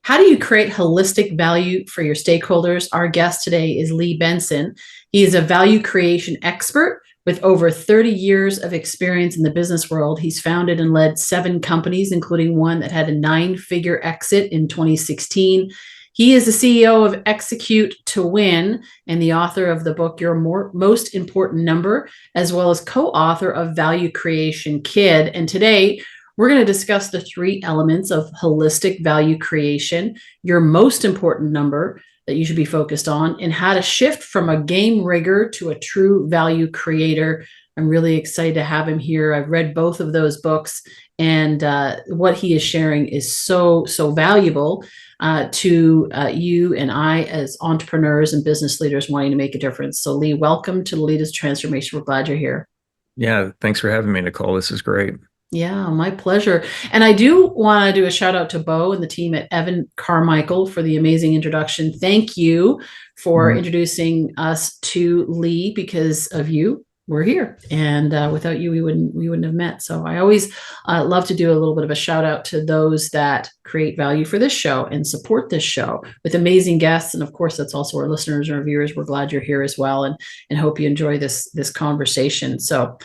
How do you create holistic value for your stakeholders? Our guest today is Lee Benson. He is a value creation expert with over 30 years of experience in the business world. He's founded and led 7 companies, including one that had a 9-figure exit in 2016. He is the CEO of Execute to Win and the author of the book, Your Most Important Number, as well as co-author of Value Creation Kid. And today, we're going to discuss the 3 elements of holistic value creation, your most important number that you should be focused on, and how to shift from a game rigger to a true value creator. I'm really excited to have him here. I've read both of those books, and what he is sharing is so valuable to you and I as entrepreneurs and business leaders wanting to make a difference. So Lee, welcome to the Leaders Transformation. We're glad you're here. Yeah, thanks for having me, Nicole. This is great. Yeah, my pleasure. And I do want to do a shout out to Bo and the team at Evan Carmichael for the amazing introduction. Thank you for introducing us to Lee. Because of you, we're here, and without you, we wouldn't have met. So I always love to do a little bit of a shout out to those that create value for this show and support this show with amazing guests. And of course, that's also our listeners and our viewers. We're glad you're here as well, and hope you enjoy this conversation. So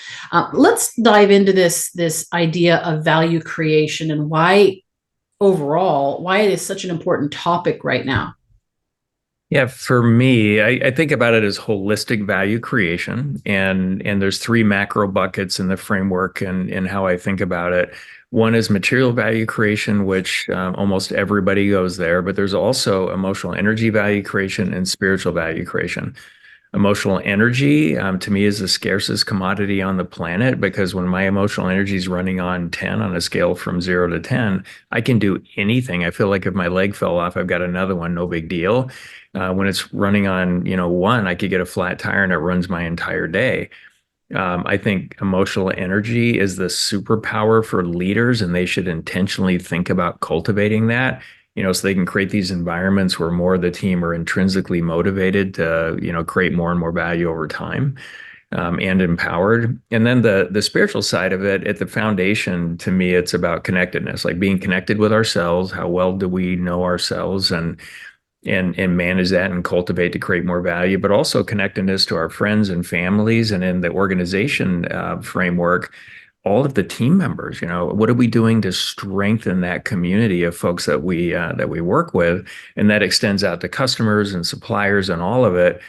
let's dive into this idea of value creation and why it is such an important topic right now. Yeah, for me, I think about it as holistic value creation, and there's 3 macro buckets in the framework and how I think about it. One is material value creation, which almost everybody goes there, but there's also emotional energy value creation and spiritual value creation. Emotional energy, to me, is the scarcest commodity on the planet, because when my emotional energy is running on 10 on a scale from 0 to 10, I can do anything. I feel like if my leg fell off, I've got another one, no big deal. When it's running on, 1, I could get a flat tire and it runs my entire day. I think emotional energy is the superpower for leaders, and they should intentionally think about cultivating that, so they can create these environments where more of the team are intrinsically motivated to, create more and more value over time, and empowered. And then the spiritual side of it, at the foundation, to me, it's about connectedness, like being connected with ourselves. How well do we know ourselves, and manage that and cultivate to create more value, but also connectedness to our friends and families. And in the organization framework, all of the team members, what are we doing to strengthen that community of folks that we work with? And that extends out to customers and suppliers and all of it.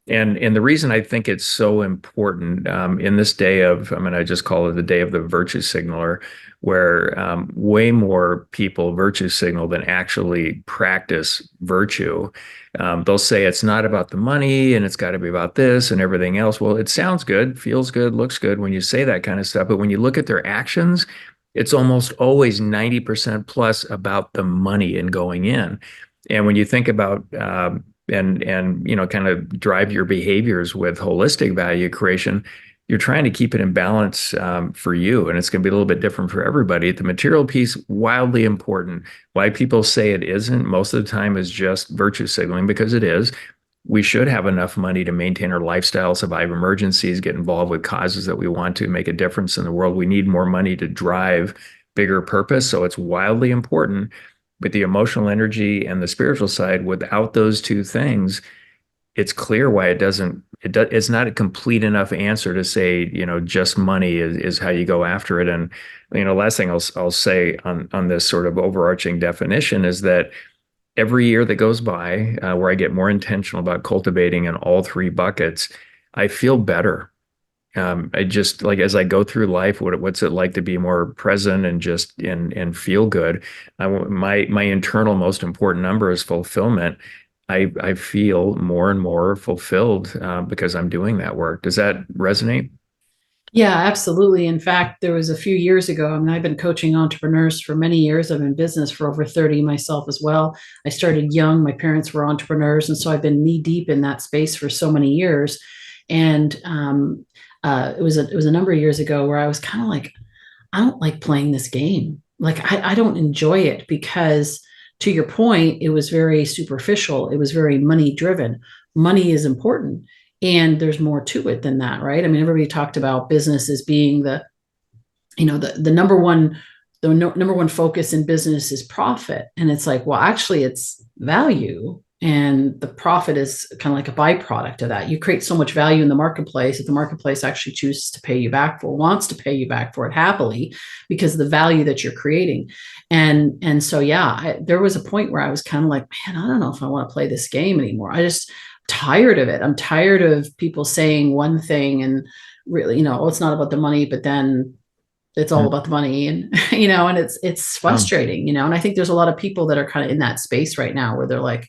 And the reason I think it's so important in this day of, I just call it the day of the virtue signaler, where way more people virtue signal than actually practice virtue. They'll say it's not about the money and it's got to be about this and everything else. Well, it sounds good, feels good, looks good when you say that kind of stuff. But when you look at their actions, it's almost always 90% plus about the money and going in. And when you think about and kind of drive your behaviors with holistic value creation, you're trying to keep it in balance for you, and it's going to be a little bit different for everybody. The material piece, wildly important. Why people say it isn't most of the time is just virtue signaling, because it is. We should have enough money to maintain our lifestyle, survive emergencies, get involved with causes that we want to make a difference in the world. We need more money to drive bigger purpose, so it's wildly important. But the emotional energy and the spiritual side, without those 2 things, it's clear why it's not a complete enough answer to say, just money is how you go after it. And, last thing I'll say on this sort of overarching definition is that every year that goes by, where I get more intentional about cultivating in all 3 buckets, I feel better. I just, like, as I go through life, what's it like to be more present and just and feel good? My internal most important number is fulfillment. I feel more and more fulfilled because I'm doing that work. Does that resonate? Yeah, absolutely. In fact, there was a few years ago, I've been coaching entrepreneurs for many years. I've been in business for over 30 myself as well. I started young. My parents were entrepreneurs. And so I've been knee deep in that space for so many years. And it was a number of years ago where I was kind of like, I don't like playing this game. Like, I don't enjoy it because, to your point, it was very superficial. It was very money driven. Money is important, and there's more to it than that, right? Everybody talked about business as being the number one number one focus in business is profit. And it's like, well, actually it's value. And the profit is kind of like a byproduct of that. You create so much value in the marketplace that the marketplace actually chooses to pay you back for, wants to pay you back for it happily because of the value that you're creating. And so, yeah, there was a point where I was kind of like, man, I don't know if I want to play this game anymore. I just tired of it. I'm tired of people saying one thing and really, oh, it's not about the money, but then it's all about the money, and and it's frustrating, and I think there's a lot of people that are kind of in that space right now where they're like,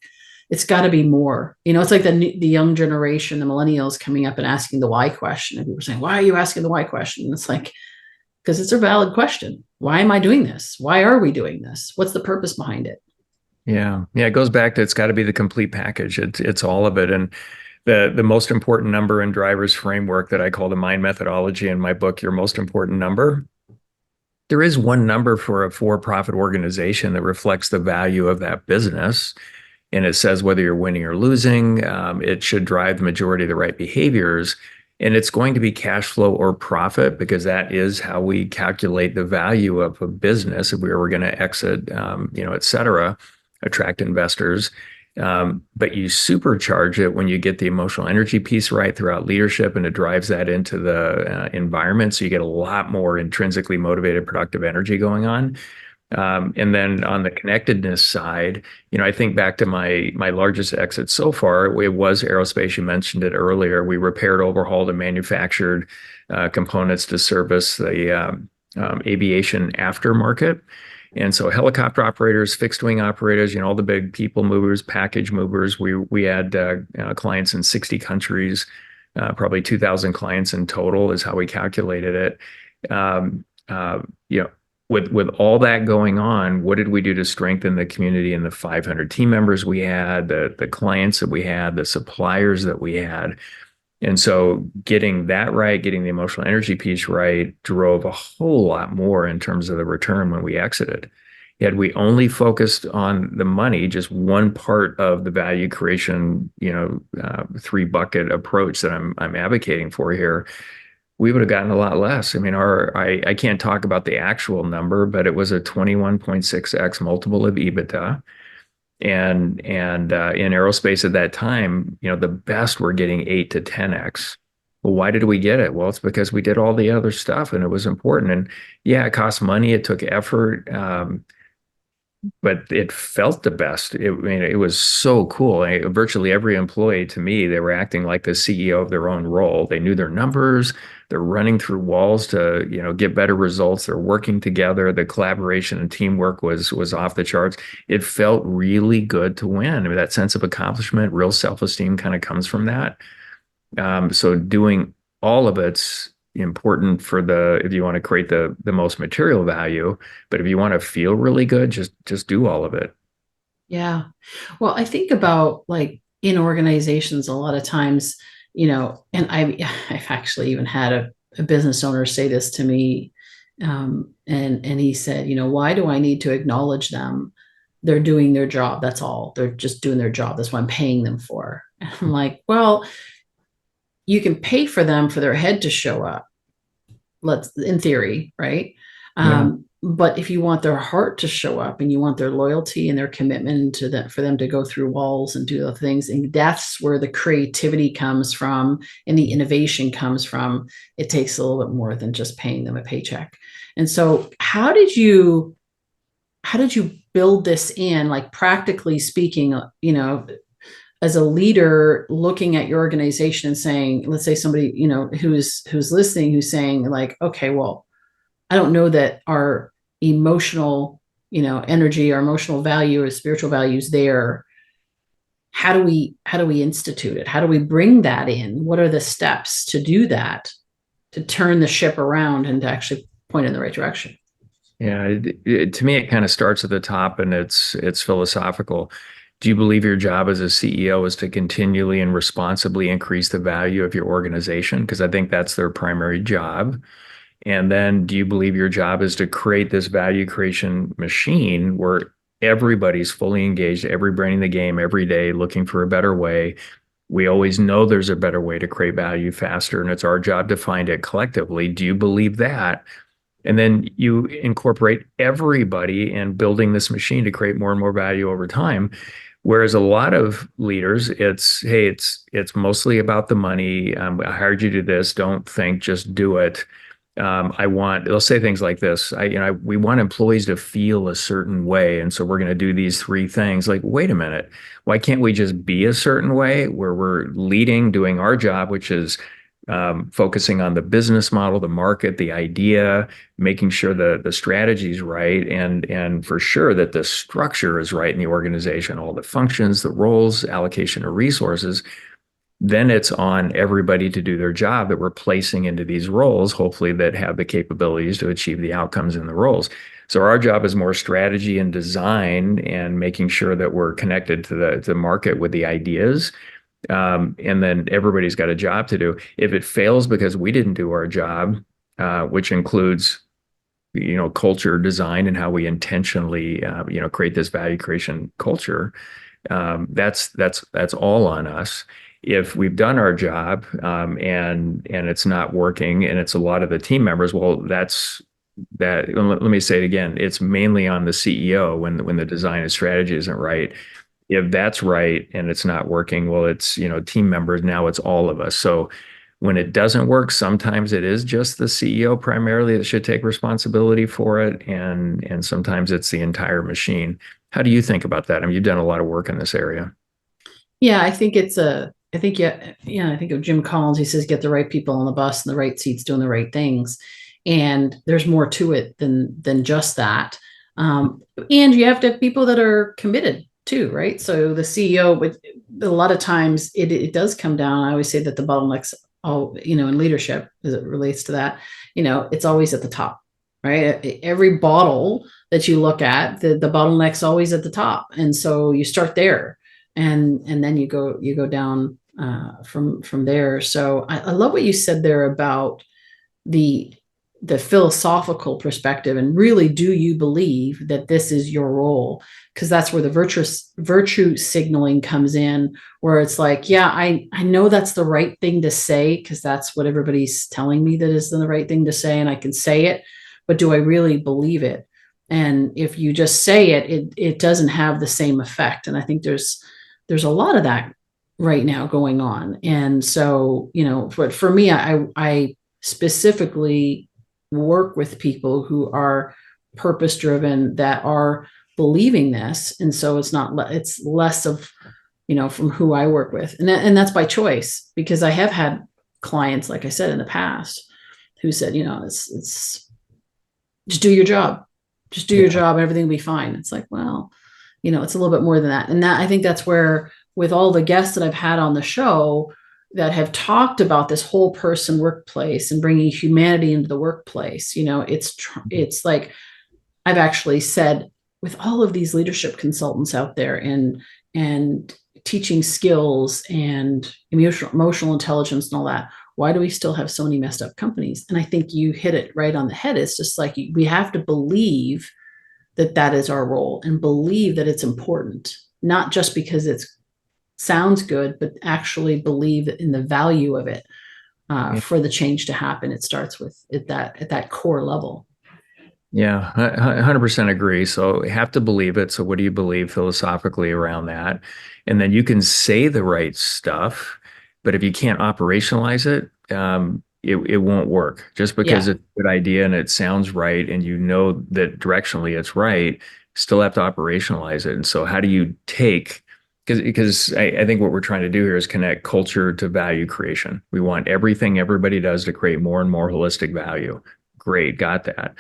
it's got to be more. It's like the young generation, the millennials coming up and asking the why question, and people are saying, why are you asking the why question? And it's like, because it's a valid question. Why am I doing this? Why are we doing this? What's the purpose behind it? Yeah. It goes back to, it's got to be the complete package. It's all of it. And the most important number in Driver's framework that I call the mind methodology in my book, Your Most Important Number. There is one number for a for-profit organization that reflects the value of that business. And it says whether you're winning or losing, it should drive the majority of the right behaviors. And it's going to be cash flow or profit, because that is how we calculate the value of a business if we were going to exit, et cetera, attract investors. But you supercharge it when you get the emotional energy piece right throughout leadership, and it drives that into the environment. So you get a lot more intrinsically motivated, productive energy going on. And then on the connectedness side, I think back to my largest exit so far, it was aerospace. You mentioned it earlier. We repaired, overhauled, and manufactured components to service the aviation aftermarket. And so helicopter operators, fixed wing operators, all the big people movers, package movers. We had clients in 60 countries, probably 2,000 clients in total is how we calculated it. With all that going on, what did we do to strengthen the community and the 500 team members we had, the clients that we had, the suppliers that we had? And so getting that right, getting the emotional energy piece right, drove a whole lot more in terms of the return when we exited. Had we only focused on the money, just one part of the value creation, three bucket approach that I'm advocating for here, we would have gotten a lot less. I mean, I can't talk about the actual number, but it was a 21.6x multiple of EBITDA. And in aerospace at that time, the best were getting 8 to 10x. Well, why did we get it? Well, it's because we did all the other stuff and it was important. And yeah, it cost money, it took effort, but it felt the best. It was so cool. Virtually every employee, to me, they were acting like the CEO of their own role. They knew their numbers. They're running through walls to, get better results. They're working together. The collaboration and teamwork was off the charts. It felt really good to win. I mean, that sense of accomplishment, real self-esteem kind of comes from that. So doing all of it's important for if you want to create the most material value, but if you want to feel really good, just do all of it. Yeah. Well, I think about like in organizations a lot of times, and I've actually even had a business owner say this to me. And he said, why do I need to acknowledge them? They're doing their job. That's all. They're just doing their job. That's what I'm paying them for. And I'm like, well, you can pay for them for their head to show up. In theory, right? Yeah. But if you want their heart to show up and you want their loyalty and their commitment to that, for them to go through walls and do the things, and that's where the creativity comes from and the innovation comes from. It takes a little bit more than just paying them a paycheck. And so how did you build this in, like practically speaking, as a leader looking at your organization and saying, let's say somebody, who's listening, who's saying like, okay, well, I don't know that our emotional, energy, our emotional value or spiritual values there. How do we institute it? How do we bring that in? What are the steps to do that, to turn the ship around and to actually point in the right direction? Yeah. To me, it kind of starts at the top, and it's philosophical. Do you believe your job as a CEO is to continually and responsibly increase the value of your organization? Because I think that's their primary job. And then do you believe your job is to create this value creation machine where everybody's fully engaged, every brain in the game every day, looking for a better way? We always know there's a better way to create value faster, and it's our job to find it collectively. Do you believe that? And then you incorporate everybody in building this machine to create more and more value over time. Whereas a lot of leaders, it's, hey, it's mostly about the money. I hired you to do this. Don't think, just do it. They'll say things like this. We want employees to feel a certain way. And so we're going to do these three things. Like, wait a minute. Why can't we just be a certain way where we're leading, doing our job, which is focusing on the business model, the market, the idea, making sure the strategy is right, and for sure that the structure is right in the organization, all the functions, the roles, allocation of resources. Then it's on everybody to do their job that we're placing into these roles, hopefully that have the capabilities to achieve the outcomes in the roles. So our job is more strategy and design and making sure that we're connected to the market with the ideas. And then everybody's got a job to do. If it fails because we didn't do our job, which includes, culture design and how we intentionally, create this value creation culture, that's all on us. If we've done our job, and it's not working, and it's a lot of the team members, well, that's that. Let me say it again. It's mainly on the CEO when the design and strategy isn't right. If that's right and it's not working, well, it's, team members. Now it's all of us. So when it doesn't work, sometimes it is just the CEO primarily that should take responsibility for it. And sometimes it's the entire machine. How do you think about that? I mean, you've done a lot of work in this area. Yeah, I think of Jim Collins. He says, get the right people on the bus and the right seats doing the right things. And there's more to it than just that. And you have to have people that are committed too, right? So the CEO, but a lot of times it does come down. I always say that the bottlenecks, in leadership as it relates to that, it's always at the top, right? Every bottle that you look at, the bottleneck's always at the top. And so you start there and then you go down from there. So I love what you said there about the philosophical perspective, and really, do you believe that this is your role? Because that's where the virtue signaling comes in, where it's like, yeah, I know that's the right thing to say because that's what everybody's telling me that is the right thing to say, and I can say it, but do I really believe it? And if you just say it doesn't have the same effect. And I think there's a lot of that right now going on. And so, but for me, I specifically work with people who are purpose driven, that are believing this. And so it's less of, from who I work with. And that's by choice, because I have had clients, like I said, in the past who said, it's just do your job, and everything will be fine. It's like, well, it's a little bit more than that. And that, I think that's where, with all the guests that I've had on the show that have talked about this whole person workplace and bringing humanity into the workplace, it's like, I've actually said, with all of these leadership consultants out there and teaching skills and emotional intelligence and all that, why do we still have so many messed up companies? And I think you hit it right on the head. It's just like, we have to believe that is our role, and believe that it's important, not just because it sounds good, but actually believe in the value of it. For the change to happen, it starts with at that core level. Yeah, 100% agree. So you have to believe it. So what do you believe philosophically around that? And then you can say the right stuff, but if you can't operationalize it, it won't work. Just because it's a good idea and it sounds right, and that directionally it's right, still have to operationalize it. And so how do you take, because I think what we're trying to do here is connect culture to value creation. We want everything everybody does to create more and more holistic value. Great, got that.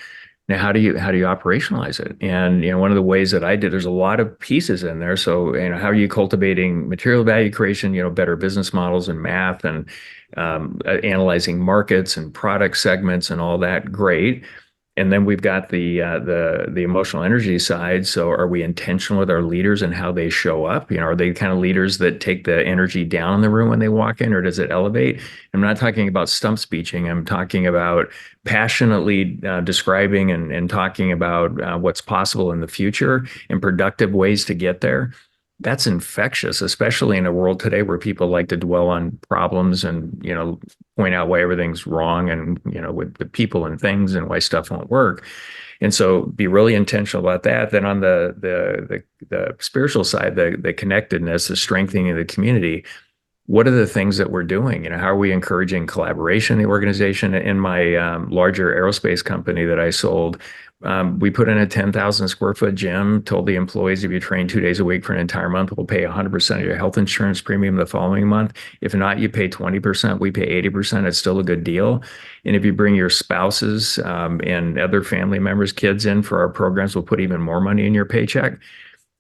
Now, how do you operationalize it? And one of the ways that I did, there's a lot of pieces in there. So how are you cultivating material value creation? Better business models and math, and analyzing markets and product segments and all that. Great. And then we've got the emotional energy side. So are we intentional with our leaders and how they show up? Are they kind of leaders that take the energy down in the room when they walk in, or does it elevate? I'm not talking about stump speeching. I'm talking about passionately describing and talking about what's possible in the future and productive ways to get there. that's infectious, especially in a world today where people like to dwell on problems and, point out why everything's wrong and, with the people and things and why stuff won't work. And so be really intentional about that. Then on the spiritual side, the connectedness, the strengthening of the community, what are the things that we're doing? How are we encouraging collaboration in the organization? In my larger aerospace company that I sold, we put in a 10,000 square foot gym, told the employees, if you train 2 days a week for an entire month, we'll pay 100% of your health insurance premium the following month. If not, you pay 20%, we pay 80%. It's still a good deal. And if you bring your spouses and other family members, kids in for our programs, we'll put even more money in your paycheck.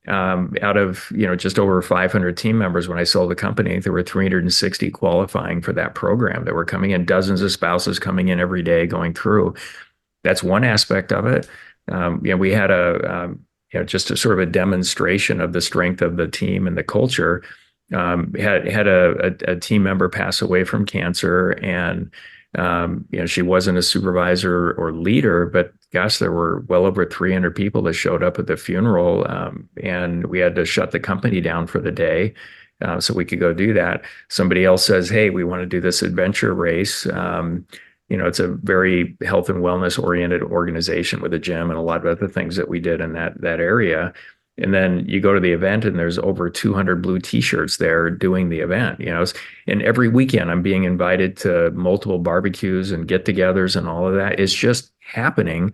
Out of just over 500 team members when I sold the company, there were 360 qualifying for that program that were coming in, dozens of spouses coming in every day going through. That's one aspect of it. We had just a sort of a demonstration of the strength of the team and the culture. Had a team member pass away from cancer, and she wasn't a supervisor or leader, but gosh, there were well over 300 people that showed up at the funeral, and we had to shut the company down for the day so we could go do that. Somebody else says, "Hey, we want to do this adventure race." It's a very health and wellness oriented organization with a gym and a lot of other things that we did in that area. And then you go to the event and there's over 200 blue t-shirts there doing the event, and every weekend I'm being invited to multiple barbecues and get-togethers and all of that. It's just happening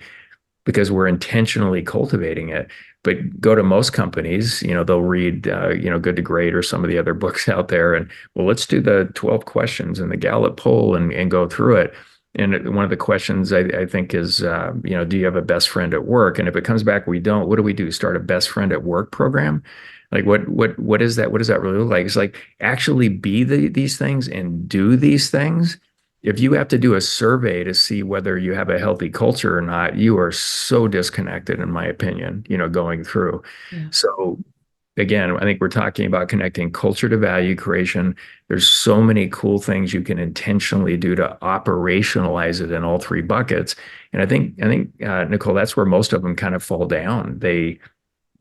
because we're intentionally cultivating it. But go to most companies, they'll read, Good to Great or some of the other books out there. And well, let's do the 12 questions and the Gallup poll and go through it. And one of the questions I think is, do you have a best friend at work? And if it comes back, we don't, what do we do? Start a best friend at work program? Like what is that? What does that really look like? It's like actually be these things and do these things. If you have to do a survey to see whether you have a healthy culture or not, you are so disconnected, in my opinion, going through. Yeah. So again, I think we're talking about connecting culture to value creation. There's so many cool things you can intentionally do to operationalize it in all three buckets. And I think Nicole, that's where most of them kind of fall down. They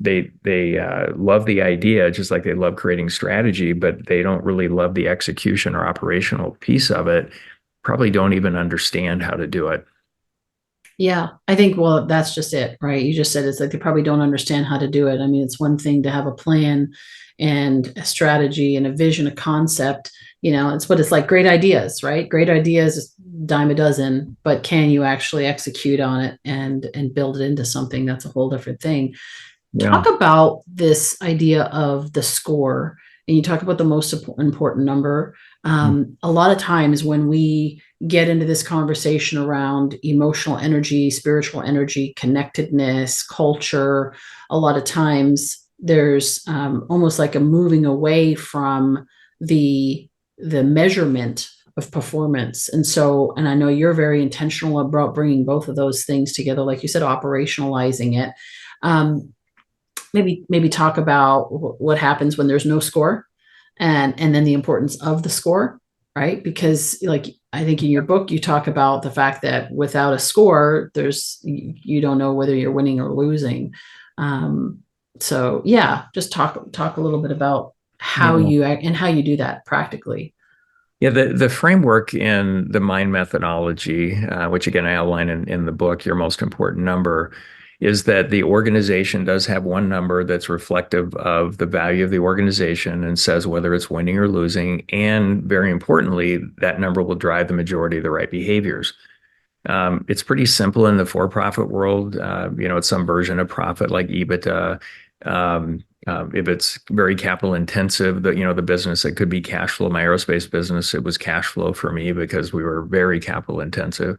love the idea, just like they love creating strategy, but they don't really love the execution or operational piece of it. Probably don't even understand how to do it. Yeah, I think, well, that's just it, right? You just said it's like they probably don't understand how to do it. I mean, it's one thing to have a plan and a strategy and a vision, a concept, it's what it's like. Great ideas, right? Great ideas, dime a dozen, but can you actually execute on it and build it into something? That's a whole different thing. Yeah. Talk about this idea of the score, and you talk about the most important number. A lot of times when we get into this conversation around emotional energy, spiritual energy, connectedness, culture, a lot of times there's almost like a moving away from the measurement of performance. And I know you're very intentional about bringing both of those things together, like you said, operationalizing it. Maybe talk about what happens when there's no score, and then the importance of the score, right? Because like I think in your book you talk about the fact that without a score, you don't know whether you're winning or losing. So yeah, just talk a little bit about how you do that practically. Yeah, the framework in the mind methodology, which again I outline in the book, Your Most Important Number, is that the organization does have one number that's reflective of the value of the organization and says whether it's winning or losing. And very importantly, that number will drive the majority of the right behaviors. It's pretty simple in the for-profit world. It's some version of profit like EBITDA. If it's very capital intensive, the business, it could be cash flow. My aerospace business, it was cash flow for me because we were very capital intensive.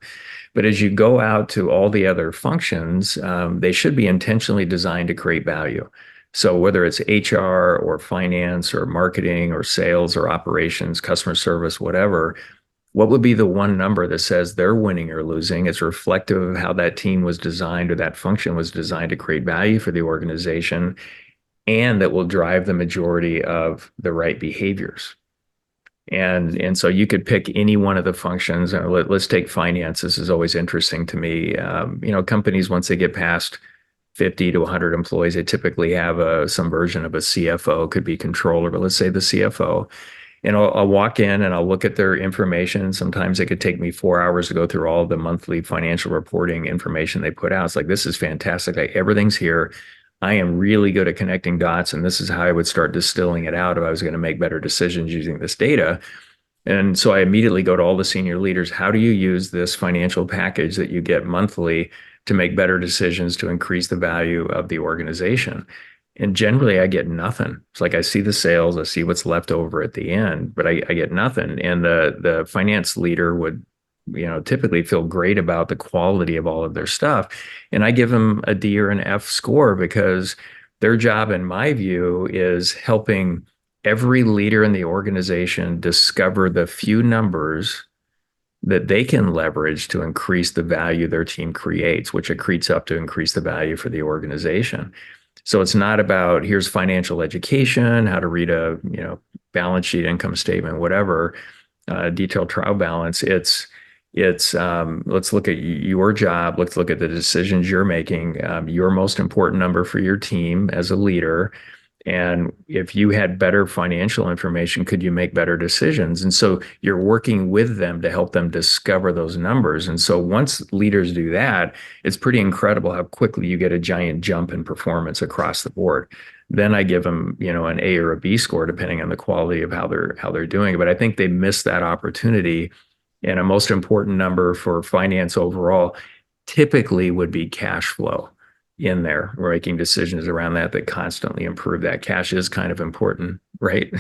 But as you go out to all the other functions, they should be intentionally designed to create value. So whether it's HR or finance or marketing or sales or operations, customer service, whatever, what would be the one number that says they're winning or losing? It's reflective of how that team was designed or that function was designed to create value for the organization, and that will drive the majority of the right behaviors. And so you could pick any one of the functions. Let's take finance. This is always interesting to me. Companies, once they get past 50 to 100 employees, they typically have some version of a CFO, could be controller, but let's say the CFO. And I'll walk in and I'll look at their information. Sometimes it could take me 4 hours to go through all the monthly financial reporting information they put out. It's like, this is fantastic. Like, everything's here. I am really good at connecting dots. And this is how I would start distilling it out if I was going to make better decisions using this data. And so I immediately go to all the senior leaders. How do you use this financial package that you get monthly to make better decisions to increase the value of the organization? And generally, I get nothing. It's like, I see the sales, I see what's left over at the end, but I get nothing. And the finance leader would, typically feel great about the quality of all of their stuff. And I give them a D or an F score because their job, in my view, is helping every leader in the organization discover the few numbers that they can leverage to increase the value their team creates, which accretes up to increase the value for the organization. So it's not about, here's financial education, how to read a balance sheet, income statement, whatever, detailed trial balance. It's let's look at your job. Let's look at the decisions you're making, your most important number for your team as a leader. And if you had better financial information, could you make better decisions? And so you're working with them to help them discover those numbers. And so once leaders do that, it's pretty incredible how quickly you get a giant jump in performance across the board. Then I give them, an A or a B score, depending on the quality of how they're doing. But I think they missed that opportunity. And a most important number for finance overall typically would be cash flow. In there, we're making decisions around that constantly improve that. Cash is kind of important, right?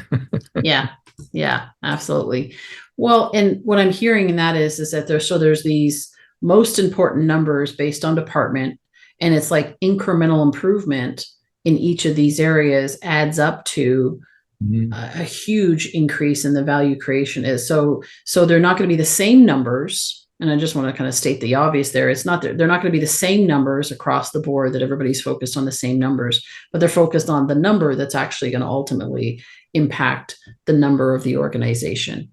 Yeah, absolutely. Well, and what I'm hearing in that is that there's these most important numbers based on department, and it's like incremental improvement in each of these areas adds up to a huge increase in the value creation is. So they're not going to be the same numbers. And I just want to kind of state the obvious there. It's not that they're not going to be the same numbers across the board, that everybody's focused on the same numbers, but they're focused on the number that's actually going to ultimately impact the number of the organization.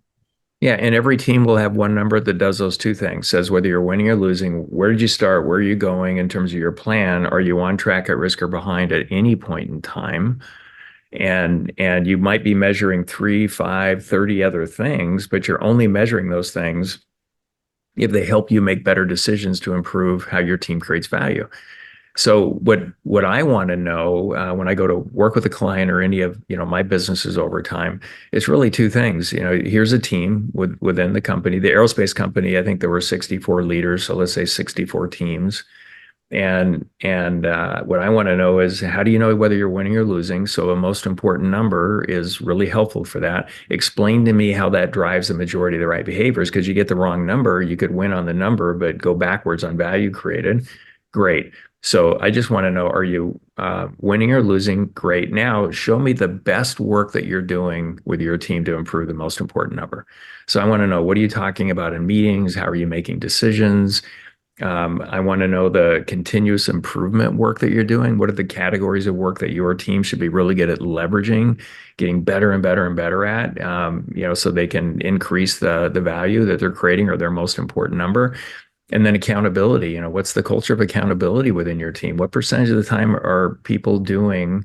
Yeah, and every team will have one number that does those two things, says whether you're winning or losing, where did you start, where are you going in terms of your plan, are you on track, at risk, or behind at any point in time? And you might be measuring 3, 5, 30 other things, but you're only measuring those things if they help you make better decisions to improve how your team creates value. So what I want to know when I go to work with a client or any of my businesses over time, it's really two things. Here's a team within the company. The aerospace company, I think there were 64 leaders, so let's say 64 teams. And what I want to know is, how do you know whether you're winning or losing? So a most important number is really helpful for that. Explain to me how that drives the majority of the right behaviors, because you get the wrong number, you could win on the number, but go backwards on value created. Great. So I just want to know, are you winning or losing? Great. Now show me the best work that you're doing with your team to improve the most important number. So I want to know, what are you talking about in meetings? How are you making decisions? I want to know the continuous improvement work that you're doing. What are the categories of work that your team should be really good at leveraging, getting better and better and better at, so they can increase the value that they're creating, or their most important number. And then accountability. What's the culture of accountability within your team? What percentage of the time are people doing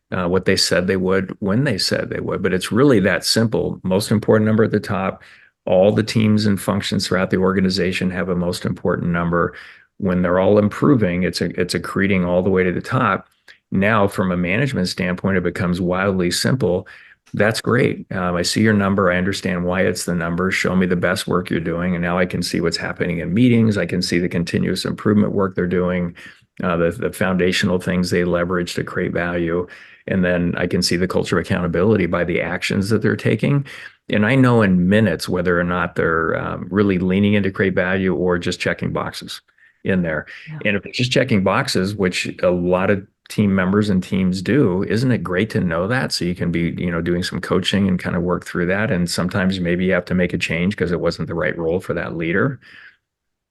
what they said they would when they said they would? But it's really that simple. Most important number at the top. All the teams and functions throughout the organization have a most important number. When they're all improving, it's accreting all the way to the top. Now, from a management standpoint, it becomes wildly simple. That's great. I see your number. I understand why it's the number. Show me the best work you're doing. And now I can see what's happening in meetings. I can see the continuous improvement work they're doing, the foundational things they leverage to create value. And then I can see the culture of accountability by the actions that they're taking. And I know in minutes whether or not they're really leaning into create value or just checking boxes in there. Yeah. And if it's just checking boxes, which a lot of team members and teams do, isn't it great to know that? So you can be, doing some coaching and kind of work through that. And sometimes maybe you have to make a change because it wasn't the right role for that leader.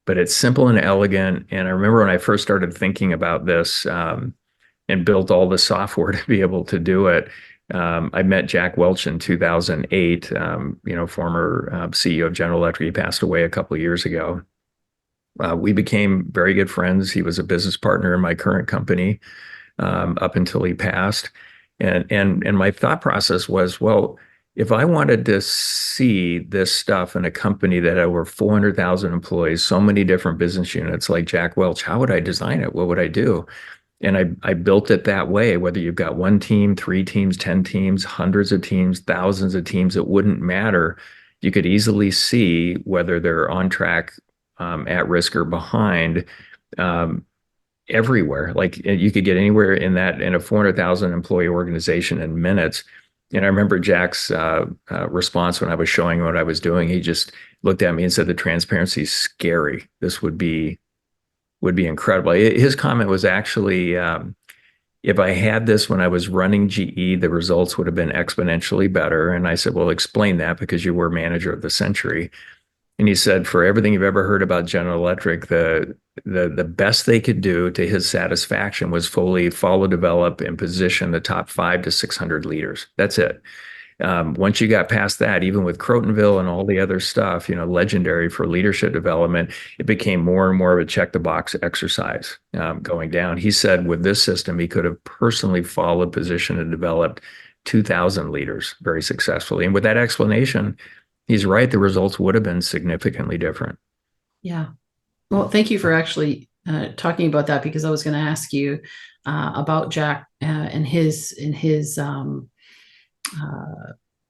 But it's simple and elegant. And I remember when I first started thinking about this and built all the software to be able to do it, I met Jack Welch in 2008, former CEO of General Electric. He passed away a couple of years ago. We became very good friends. He was a business partner in my current company up until he passed. And my thought process was, well, if I wanted to see this stuff in a company that had over 400,000 employees, so many different business units like Jack Welch, how would I design it? What would I do? And I built it that way, whether you've got one team, three teams, 10 teams, hundreds of teams, thousands of teams, it wouldn't matter. You could easily see whether they're on track, at risk, or behind. Um, Everywhere. Like you could get anywhere in a 400,000 employee organization in minutes. And I remember Jack's response when I was showing what I was doing. He just looked at me and said, "The transparency is scary. This would be incredible." His comment was actually, if I had this when I was running GE, the results would have been exponentially better. And I said, "Well, explain that, because you were manager of the century." And he said, for everything you've ever heard about General Electric, the best they could do to his satisfaction was fully follow, develop, and position the top 5 to 600 leaders. That's it. Once you got past that, even with Crotonville and all the other stuff, legendary for leadership development, it became more and more of a check the box exercise going down. He said with this system, he could have personally followed, positioned, and developed 2,000 leaders very successfully. And with that explanation, he's right. The results would have been significantly different. Yeah. Well, thank you for actually talking about that, because I was going to ask you about Jack and his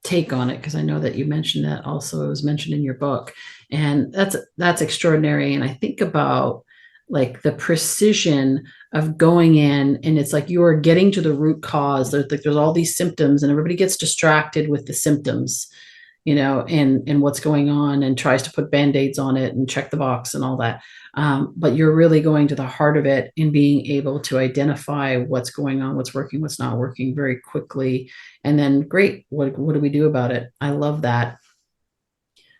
take on it, because I know that you mentioned that also. It was mentioned in your book, and that's extraordinary. And I think about like the precision of going in, and it's like you are getting to the root cause. There's all these symptoms, and everybody gets distracted with the symptoms, and what's going on, and tries to put band-aids on it and check the box and all that. But you're really going to the heart of it and being able to identify what's going on, what's working, what's not working very quickly. And then, great, what do we do about it? I love that.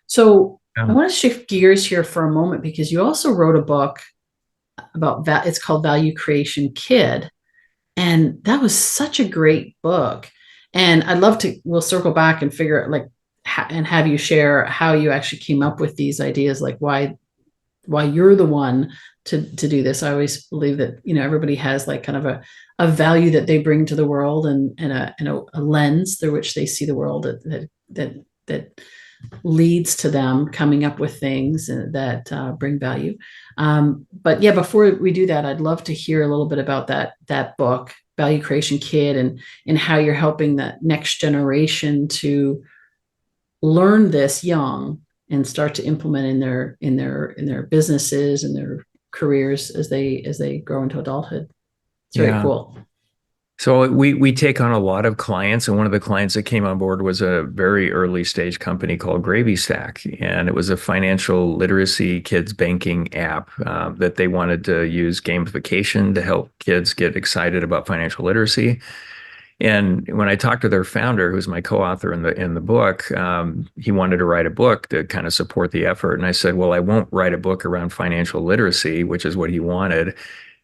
So I want to shift gears here for a moment, because you also wrote a book about that. It's called Value Creation Kid. And that was such a great book. And I'd love to, we'll circle back and figure out and have you share how you actually came up with these ideas, like why you're the one to do this. I always believe that, everybody has like kind of a value that they bring to the world, and a lens through which they see the world that leads to them coming up with things that bring value. But yeah, before we do that, I'd love to hear a little bit about that book, Value Creation Kid, and how you're helping that next generation to learn this young and start to implement in their businesses and their careers as they grow into adulthood. It's very cool. So we take on a lot of clients, and one of the clients that came on board was a very early stage company called Gravy Stack, and it was a financial literacy kids banking app that they wanted to use gamification to help kids get excited about financial literacy. And when I talked to their founder, who's my co-author in the book, he wanted to write a book to kind of support the effort. And I said, well, I won't write a book around financial literacy, which is what he wanted,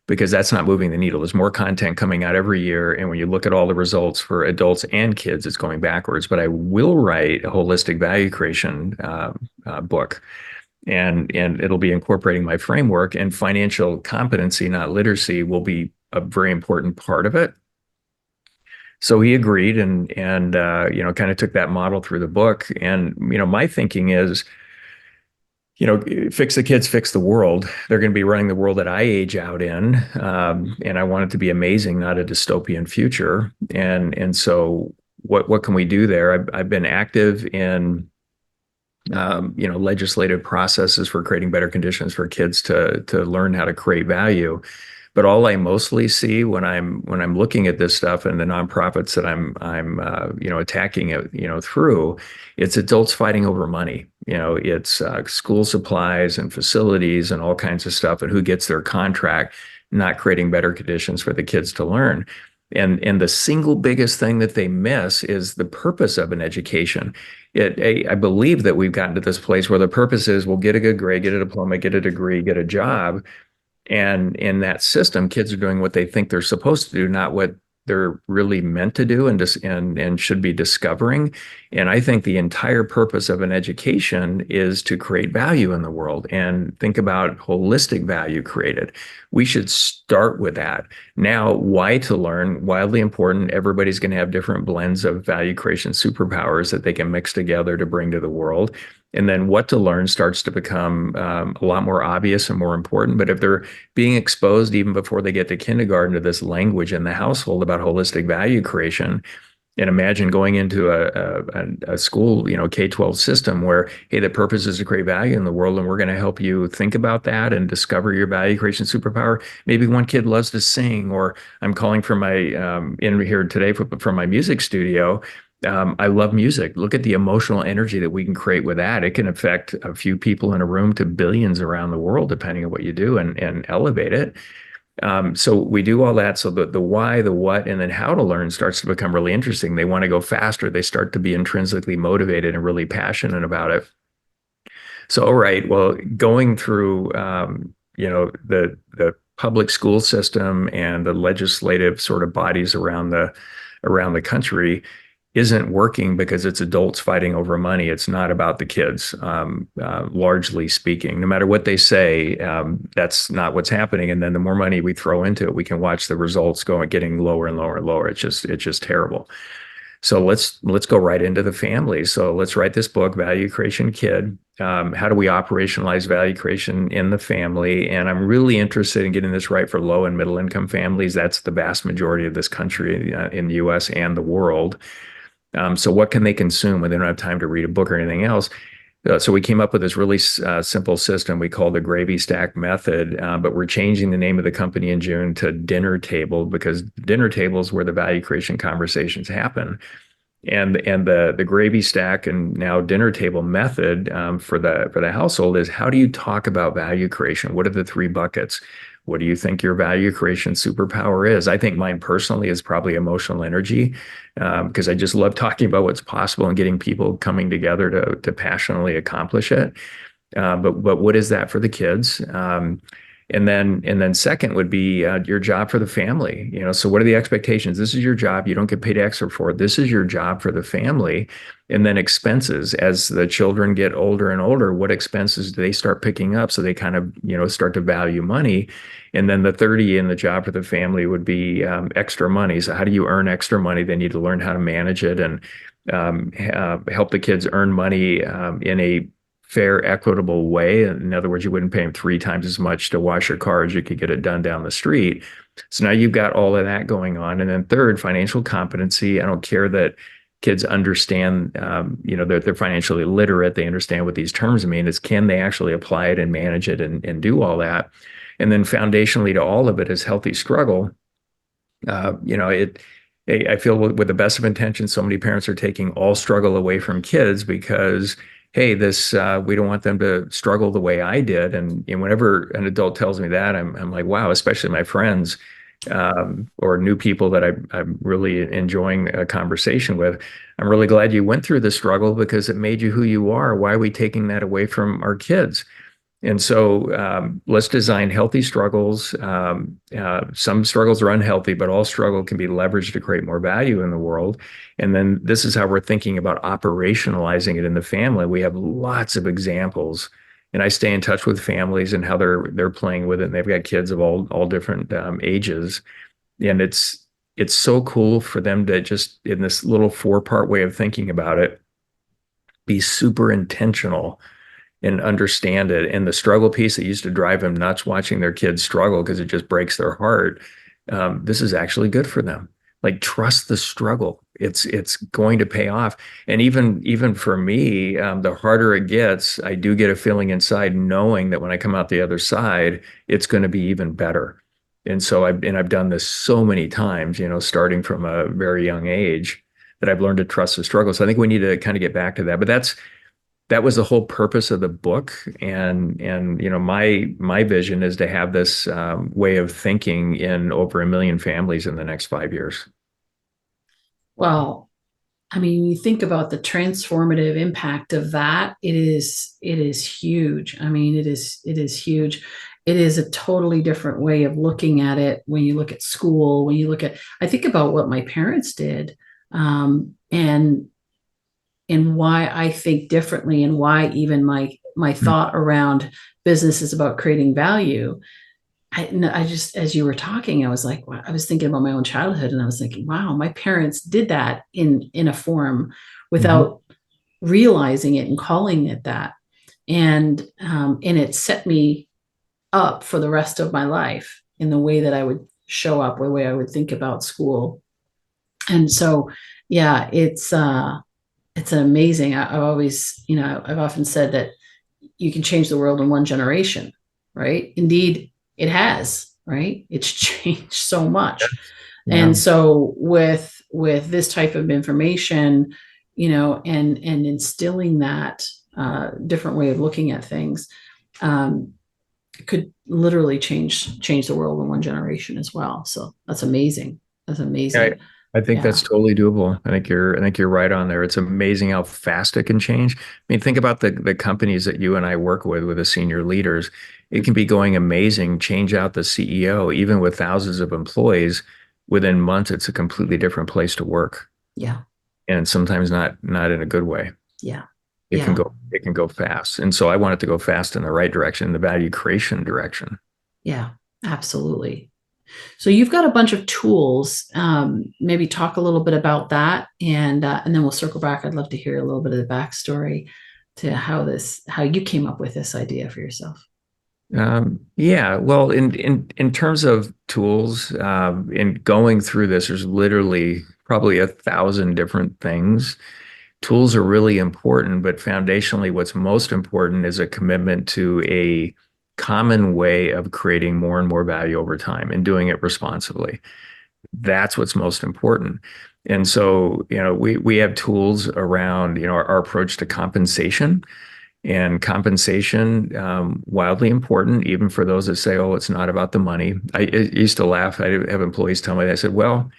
because that's not moving the needle. There's more content coming out every year. And when you look at all the results for adults and kids, it's going backwards. But I will write a holistic value creation book. And it'll be incorporating my framework, and financial competency, not literacy, will be a very important part of it. So he agreed, and kind of took that model through the book. And my thinking is, fix the kids, fix the world. They're going to be running the world that I age out in, and I want it to be amazing, not a dystopian future. And so what can we do there? I've been active in legislative processes for creating better conditions for kids to learn how to create value. But all I mostly see when I'm looking at this stuff and the nonprofits that I'm attacking it through, it's adults fighting over money. It's school supplies and facilities and all kinds of stuff, and who gets their contract, not creating better conditions for the kids to learn. And the single biggest thing that they miss is the purpose of an education. I believe that we've gotten to this place where the purpose is, we'll get a good grade, get a diploma, get a degree, get a job. And in that system, kids are doing what they think they're supposed to do, not what they're really meant to do and should be discovering. And I think the entire purpose of an education is to create value in the world and think about holistic value created. We should start with that. Now, why to learn, wildly important. Everybody's going to have different blends of value creation superpowers that they can mix together to bring to the world. And then what to learn starts to become a lot more obvious and more important. But if they're being exposed even before they get to kindergarten to this language in the household about holistic value creation, and imagine going into a school, K-12 system where, hey, the purpose is to create value in the world, and we're going to help you think about that and discover your value creation superpower. Maybe one kid loves to sing, or I'm calling from my in here today from my music studio. I love music. Look at the emotional energy that we can create with that. It can affect a few people in a room to billions around the world, depending on what you do, and elevate it. So we do all that. So the why, the what, and then how to learn starts to become really interesting. They want to go faster. They start to be intrinsically motivated and really passionate about it. So, all right, well, going through, the public school system and the legislative sort of bodies around the country isn't working because it's adults fighting over money. It's not about the kids, largely speaking. No matter what they say, that's not what's happening. And then the more money we throw into it, we can watch the results getting lower and lower and lower. It's just terrible. So let's go right into the family. So let's write this book, Value Creation Kid. How do we operationalize value creation in the family? And I'm really interested in getting this right for low and middle income families. That's the vast majority of this country in the US and the world. So what can they consume when they don't have time to read a book or anything else? So we came up with this really simple system we call the gravy stack method, but we're changing the name of the company in June to Dinner Table, because dinner table is where the value creation conversations happen. And the gravy stack and now dinner table method for the household is, how do you talk about value creation? What are the three buckets? What do you think your value creation superpower is? I think mine personally is probably emotional energy, because I just love talking about what's possible and getting people coming together to passionately accomplish it. But what is that for the kids? And then second would be your job for the family. So what are the expectations? This is your job. You don't get paid extra for it. This is your job for the family. And then expenses. As the children get older and older, what expenses do they start picking up? So they kind of, start to value money. And then the 30 in the job for the family would be extra money. So how do you earn extra money? They need to learn how to manage it and help the kids earn money in a fair, equitable way. In other words, you wouldn't pay them 3 times as much to wash your car as you could get it done down the street. So now you've got all of that going on. And then third, financial competency. I don't care that kids understand, they're financially literate. They understand what these terms mean. Is, can they actually apply it and manage it and do all that? And then foundationally to all of it is healthy struggle. I feel with the best of intentions, so many parents are taking all struggle away from kids because, hey, we don't want them to struggle the way I did. And whenever an adult tells me that, I'm like, wow, especially my friends or new people that I'm really enjoying a conversation with. I'm really glad you went through the struggle because it made you who you are. Why are we taking that away from our kids? And so let's design healthy struggles. Some struggles are unhealthy, but all struggle can be leveraged to create more value in the world. And then this is how we're thinking about operationalizing it in the family. We have lots of examples, and I stay in touch with families and how they're playing with it. And they've got kids of all different ages, and it's so cool for them to just, in this little 4-part way of thinking about it, be super intentional and understand it. And the struggle piece that used to drive them nuts watching their kids struggle because it just breaks their heart. This is actually good for them. Like, trust the struggle. It's going to pay off. And even for me, the harder it gets, I do get a feeling inside knowing that when I come out the other side, it's going to be even better. And so I've done this so many times, starting from a very young age, that I've learned to trust the struggle. So I think we need to kind of get back to that. But that was the whole purpose of the book. And my vision is to have this way of thinking in over 1 million families in the next 5 years. Well, I mean, you think about the transformative impact of that, it is huge. I mean, it is huge. it is a totally different way of looking at it when you look at school, when you look at, I think about what my parents did, and why I think differently, and why even my thought around business is about creating value. I just, as you were talking, I was like, wow, I was thinking about my own childhood, and I was thinking, wow, my parents did that in a form Mhm. without realizing it and calling it that. And it set me up for the rest of my life in the way that I would show up, the way I would think about school. And so, yeah, it's an amazing. I've always, I've often said that you can change the world in one generation, right? Indeed, it has, right? It's changed so much. Yeah. And so with this type of information, and instilling that different way of looking at things, um, could literally change the world in one generation as well. So that's amazing. That's I, amazing. I think Yeah. that's totally doable. I think you're right on there. It's amazing how fast it can change. I mean, think about the companies that you and I work with the senior leaders. It can be going amazing, change out the CEO, even with thousands of employees. Within months, it's a completely different place to work. Yeah. And sometimes not in a good way. Yeah. It can Yeah. go fast. And so I want it to go fast in the right direction, the value creation direction. Yeah. Absolutely. So you've got a bunch of tools. Maybe talk a little bit about that, and then we'll circle back. I'd love to hear a little bit of the backstory to how you came up with this idea for yourself. Yeah, well, in terms of tools, in going through this, there's literally probably 1,000 different things. Tools are really important, but foundationally, what's most important is a commitment to a common way of creating more and more value over time and doing it responsibly. That's what's most important. And so, we have tools around, our approach to compensation. And compensation, wildly important, even for those that say, "Oh, it's not about the money." I used to laugh. I have employees tell me that. I said, "Well,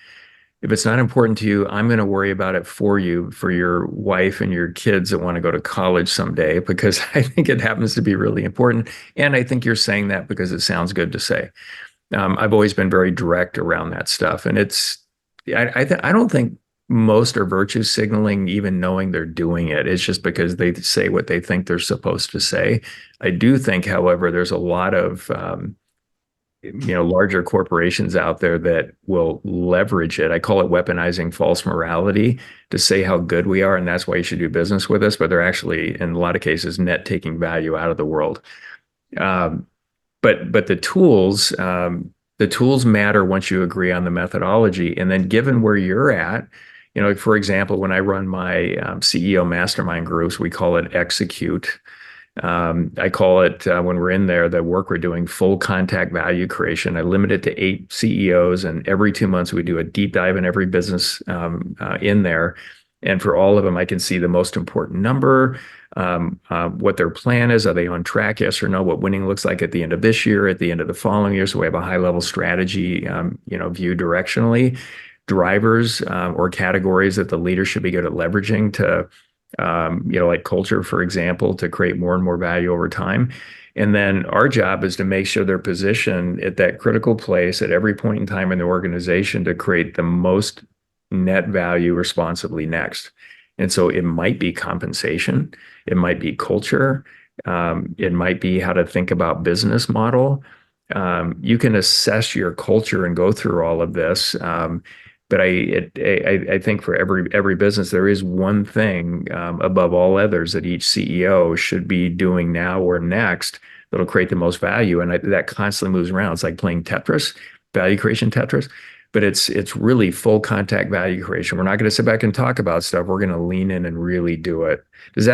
if it's not important to you, I'm going to worry about it for you, for your wife and your kids that want to go to college someday, because I think it happens to be really important. And I think you're saying that because it sounds good to say." I've always been very direct around that stuff, and I don't think most are virtue signaling, even knowing they're doing it. It's just because they say what they think they're supposed to say. I do think, however, there's a lot of larger corporations out there that will leverage it. I call it weaponizing false morality to say how good we are, and that's why you should do business with us. But they're actually, in a lot of cases, net taking value out of the world. Um, but the tools matter once you agree on the methodology. And then given where you're at, for example, when I run my CEO mastermind groups, we call it execute. I call it, when we're in there, the work we're doing, full contact value creation. I limit it to 8 CEOs, and every 2 months we do a deep dive in every business in there. And for all of them, I can see the most important number, what their plan is. Are they on track? Yes or no? What winning looks like at the end of this year, at the end of the following year. So we have a high level strategy, view directionally, drivers or categories that the leader should be good at leveraging to like culture, for example, to create more and more value over time. And then our job is to make sure they're positioned at that critical place at every point in time in the organization to create the most net value responsibly next. And so it might be compensation, it might be culture, it might be how to think about business model. You can assess your culture and go through all of this. But I think for every business, there is one thing above all others that each CEO should be doing now or next that'll create the most value. And that constantly moves around. It's like playing Tetris, value creation Tetris, but it's really full contact value creation. We're not going to sit back and talk about stuff. We're going to lean in and really do it. This is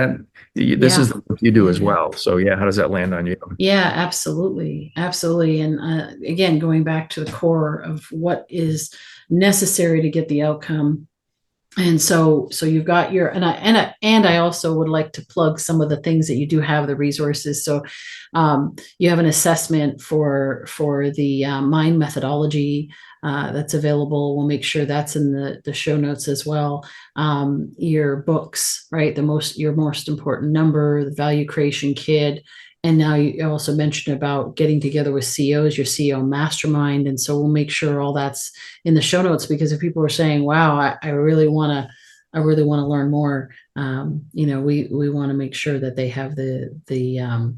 Yeah. what you do Yeah. as Yeah. well. So yeah, how does that land on you? Yeah, absolutely. Absolutely. And again, going back to the core of what is necessary to get the outcome. And so you've got your, and I also would like to plug some of the things that you do have, the resources. So you have an assessment for the mind methodology that's available. We'll make sure that's in the show notes as well. Your books, right? Your most important number, the value creation kit, And now you also mentioned about getting together with CEOs, your CEO mastermind. And so we'll make sure all that's in the show notes, because if people are saying, wow, I really want to, learn more, we want to make sure that they have the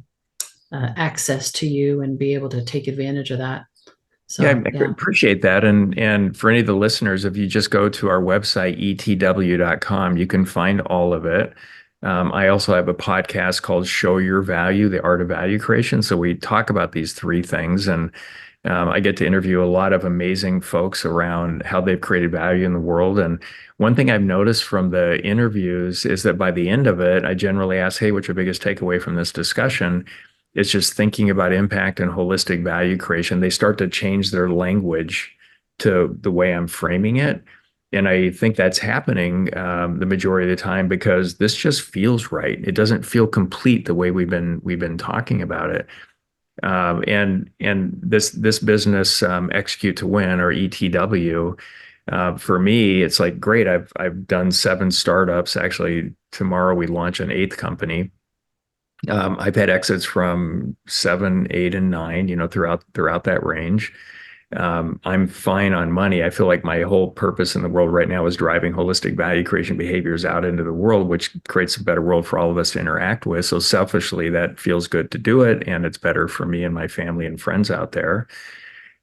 access to you and be able to take advantage of that. Yeah, So, I yeah. appreciate that. And for any of the listeners, if you just go to our website, etw.com, you can find all of it. I also have a podcast called Show Your Value, The Art of Value Creation. So we talk about these three things. And I get to interview a lot of amazing folks around how they've created value in the world. And one thing I've noticed from the interviews is that by the end of it, I generally ask, hey, what's your biggest takeaway from this discussion? It's just thinking about impact and holistic value creation. They start to change their language to the way I'm framing it. And I think that's happening the majority of the time because this just feels right. It doesn't feel complete the way we've been talking about it. And this business, execute to win, or ETW, for me, it's like great. I've done 7 startups. Actually, tomorrow we launch an 8th company. I've had exits from 7, 8, and 9, throughout that range. I'm fine on money. I feel like my whole purpose in the world right now is driving holistic value creation behaviors out into the world, which creates a better world for all of us to interact with. So selfishly, that feels good to do it, and it's better for me and my family and friends out there.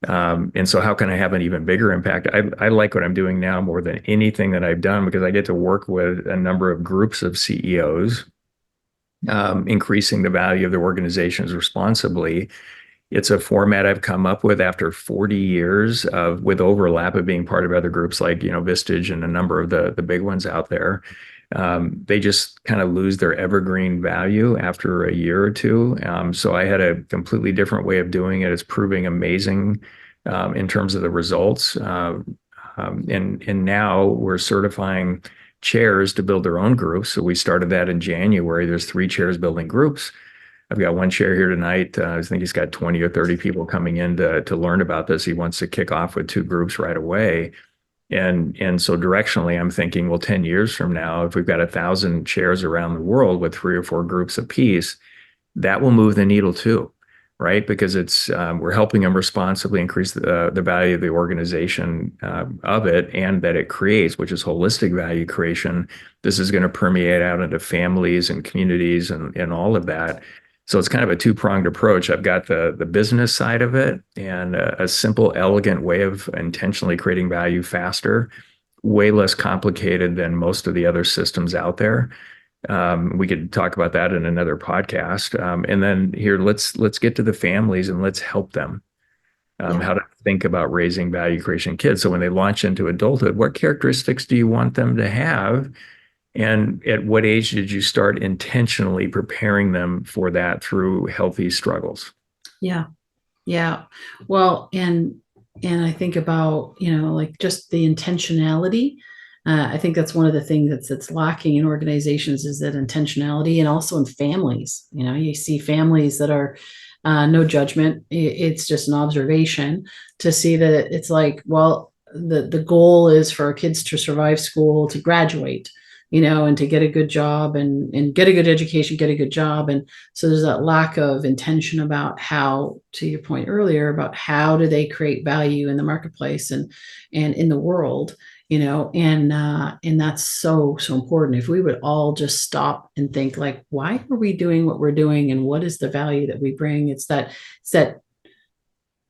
And so how can I have an even bigger impact? I like what I'm doing now more than anything that I've done because I get to work with a number of groups of CEOs, increasing the value of their organizations responsibly. It's a format I've come up with after 40 years with overlap of being part of other groups like, Vistage and a number of the big ones out there. They just kind of lose their evergreen value after a year or two. So I had a completely different way of doing it. It's proving amazing in terms of the results. And now we're certifying chairs to build their own groups. So we started that in January. There's 3 chairs building groups. I've got one chair here tonight. I think he's got 20 or 30 people coming in to learn about this. He wants to kick off with 2 groups right away. And so directionally, I'm thinking, well, 10 years from now, if we've got 1,000 chairs around the world with 3 or 4 groups apiece, that will move the needle too, right? Because we're helping them responsibly increase the value of the organization of it, and that it creates, which is holistic value creation. This is going to permeate out into families and communities and all of that. So it's kind of a 2-pronged approach. I've got the business side of it and a simple, elegant way of intentionally creating value faster, way less complicated than most of the other systems out there. We could talk about that in another podcast. And then here, let's get to the families and let's help them Yeah. how to think about raising value creation kids. So when they launch into adulthood, what characteristics do you want them to have? And at what age did you start intentionally preparing them for that through healthy struggles? Yeah. Yeah. Well, and I think about, like just the intentionality. I think that's one of the things that's lacking in organizations, is that intentionality, and also in families. You see families that are no judgment. It's just an observation to see that it's like, well, the goal is for our kids to survive school, to graduate, and to get a good job and get a good education, get a good job. And so there's that lack of intention about how, to your point earlier, about how do they create value in the marketplace and in the world, and that's so important. If we would all just stop and think, like, why are we doing what we're doing, and what is the value that we bring? It's that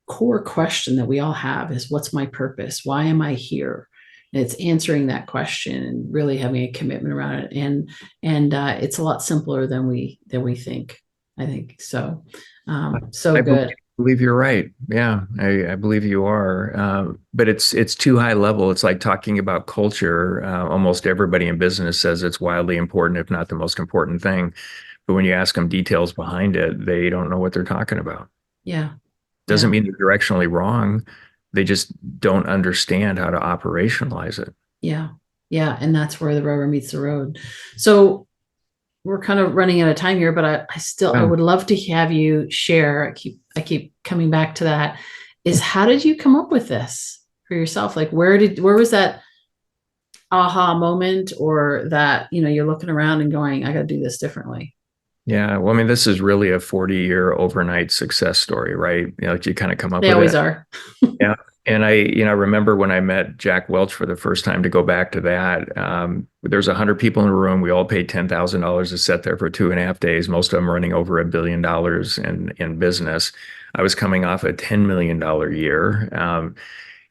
core question that we all have, is what's my purpose? Why am I here? And it's answering that question and really having a commitment around it. And it's a lot simpler than we think, I think. So so I good. believe you're right. Yeah, I believe you are. But it's too high level. It's like talking about culture. Almost everybody in business says it's wildly important, if not the most important thing. But when you ask them details behind it, they don't know what they're talking about. Yeah. Doesn't Yeah. mean they're directionally wrong. They just don't understand how to operationalize it. Yeah. Yeah. And that's where the rubber meets the road. So we're kind of running out of time here, but I Yeah. would love to have you share. I keep coming back to that. Is, how did you come up with this for yourself? Like, where was that aha moment, or that, you're looking around and going, I got to do this differently? Yeah. Well, I mean, this is really a 40-year overnight success story, right? Like you kind of come up They with always it. are. Yeah. And I remember when I met Jack Welch for the first time, to go back to that. There's 100 people in a room. We all paid $10,000 to sit there for 2.5 days. Most of them running over $1 billion in business. I was coming off a $10 million year.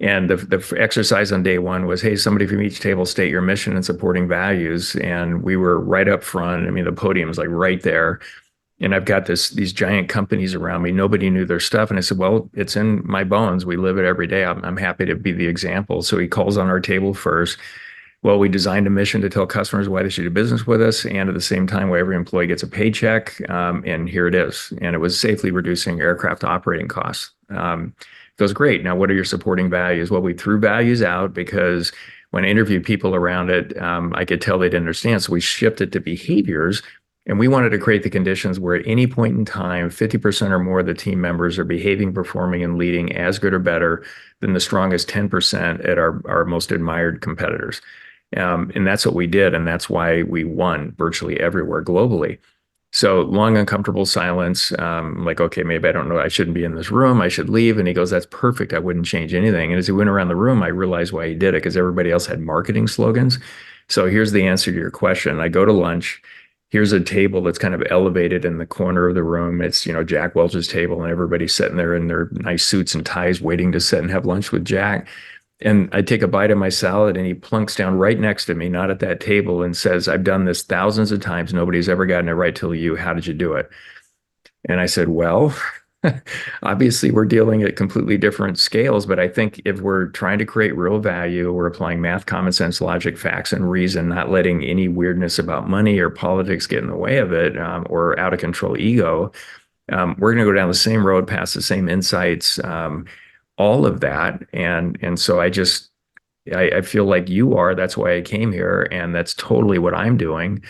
And the exercise on day one was, hey, somebody from each table state your mission and supporting values. And we were right up front. I mean, the podium was like right there. And I've got these giant companies around me. Nobody knew their stuff. And I said, well, it's in my bones. We live it every day. I'm happy to be the example. So he calls on our table first. Well, we designed a mission to tell customers why they should do business with us, and at the same time, why every employee gets a paycheck. And here it is. And it was safely reducing aircraft operating costs. It goes, great. Now, what are your supporting values? Well, we threw values out because when I interviewed people around it, I could tell they didn't understand. So we shifted to behaviors, and we wanted to create the conditions where at any point in time, 50% or more of the team members are behaving, performing, and leading as good or better than the strongest 10% at our most admired competitors. And that's what we did. And that's why we won virtually everywhere globally. So long, uncomfortable silence. Like, okay, maybe I don't know. I shouldn't be in this room. I should leave. And he goes, that's perfect. I wouldn't change anything. And as he went around the room, I realized why he did it, because everybody else had marketing slogans. So here's the answer to your question. I go to lunch. Here's a table that's kind of elevated in the corner of the room. It's, Jack Welch's table, and everybody's sitting there in their nice suits and ties waiting to sit and have lunch with Jack. And I take a bite of my salad, and he plunks down right next to me, not at that table, and says, I've done this thousands of times. Nobody's ever gotten it right till you. How did you do it? And I said, well, obviously we're dealing at completely different scales, but I think if we're trying to create real value, we're applying math, common sense, logic, facts, and reason, not letting any weirdness about money or politics get in the way of it, or out of control ego. We're going to go down the same road, past the same insights, all of that. And so I feel like you are. That's why I came here, and that's totally what I'm doing.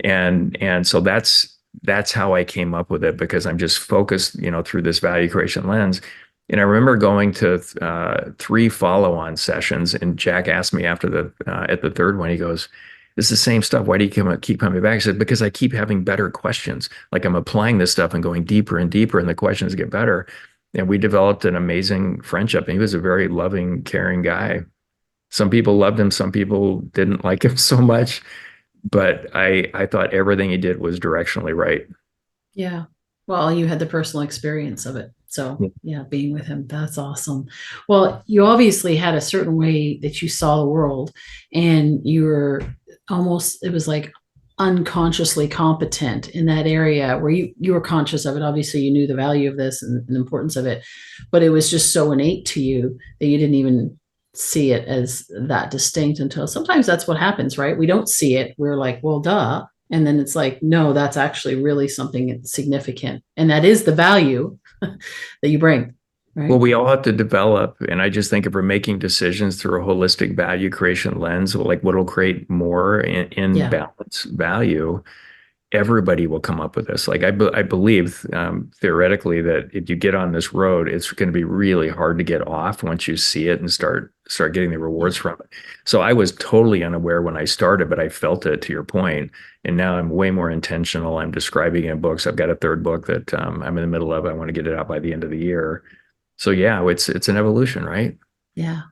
And so that's how I came up with it, because I'm just focused, through this value creation lens. And I remember going to 3 follow-on sessions, and Jack asked me after at the third one, he goes, "It's the same stuff. Why do you keep coming back?" I said, "Because I keep having better questions. Like I'm applying this stuff and going deeper and deeper, and the questions get better." And we developed an amazing friendship. And he was a very loving, caring guy. Some people loved him, some people didn't like him so much, but I thought everything he did was directionally right. Yeah. Well, you had the personal experience of it. So, Yeah. yeah, being with him, that's awesome. Well, you obviously had a certain way that you saw the world, and you were almost, it was like unconsciously competent in that area where you were conscious of it. Obviously, you knew the value of this and the importance of it, but it was just so innate to you that you didn't even see it as that distinct until sometimes that's what happens, right? We don't see it. We're like, well, duh. And then it's like, no, that's actually really something significant. And that is the value that you bring, Well, right? we all have to develop, and I just think if we're making decisions through a holistic value creation lens, like what'll create more in Yeah. balance value, everybody will come up with this. Like I believe theoretically that if you get on this road, it's going to be really hard to get off once you see it and start getting the rewards Yeah. from it. So I was totally unaware when I started, but I felt it, to your point. And now I'm way more intentional. I'm describing it in books. I've got a third book that I'm in the middle of. I want to get it out by the end of the year. So yeah, it's an evolution, right? Yeah.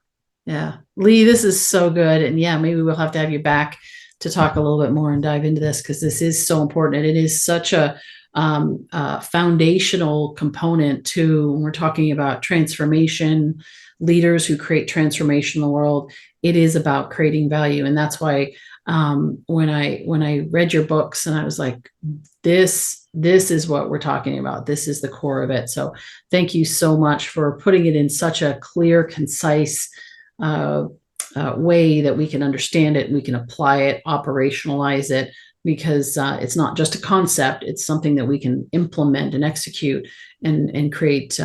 Yeah. Lee, this is so good. And yeah, maybe we'll have to have you back to talk a little bit more and dive into this, because this is so important. And it is such a foundational component to when we're talking about transformation, leaders who create transformation in the world. It is about creating value. And that's why when I read your books and I was like, this is what we're talking about. This is the core of it. So thank you so much for putting it in such a clear, concise uh, way that we can understand it and we can apply it, operationalize it, because it's not just a concept, it's something that we can implement and execute and create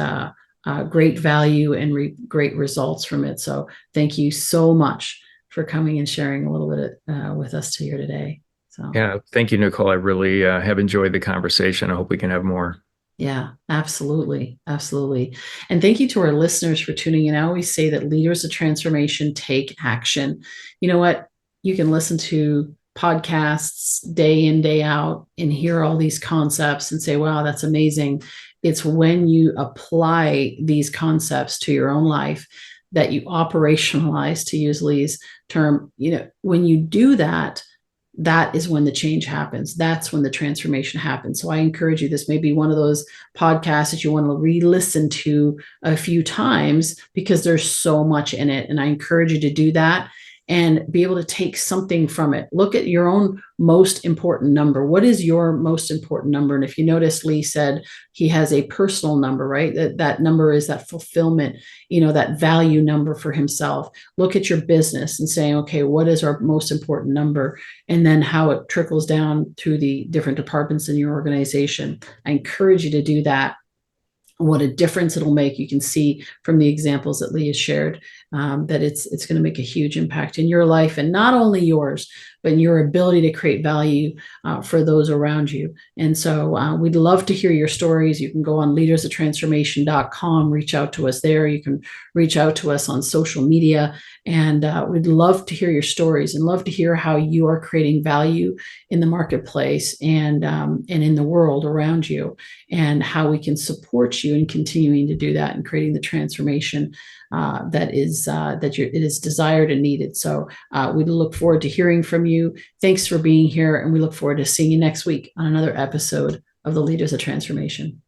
great value and great results from it. So thank you so much for coming and sharing a little bit with us here today. So Yeah. Thank you, Nicole. I really have enjoyed the conversation. I hope we can have more. yeah, absolutely. Absolutely. And thank you to our listeners for tuning in. I always say that leaders of transformation take action. You know what? You can listen to podcasts day in, day out and hear all these concepts and say, wow, that's amazing. It's when you apply these concepts to your own life that you operationalize, to use Lee's term. When you do that, that is when the change happens. That's when the transformation happens. So I encourage you, this may be one of those podcasts that you want to re-listen to a few times because there's so much in it. And I encourage you to do that and be able to take something from it. Look at your own most important number. What is your most important number? And if you notice, Lee said he has a personal number, right? That number is that fulfillment, that value number for himself. Look at your business and saying, okay, what is our most important number? And then how it trickles down through the different departments in your organization. I encourage you to do that. What a difference it'll make. You can see from the examples that Lee has shared that it's going to make a huge impact in your life, and not only yours, but in your ability to create value for those around you. And so we'd love to hear your stories. You can go on leadersoftransformation.com, reach out to us there. You can reach out to us on social media, and we'd love to hear your stories and love to hear how you are creating value in the marketplace and in the world around you, and how we can support you in continuing to do that and creating the transformation that it is desired and needed. So we look forward to hearing from you. Thanks for being here, and we look forward to seeing you next week on another episode of the Leaders of Transformation.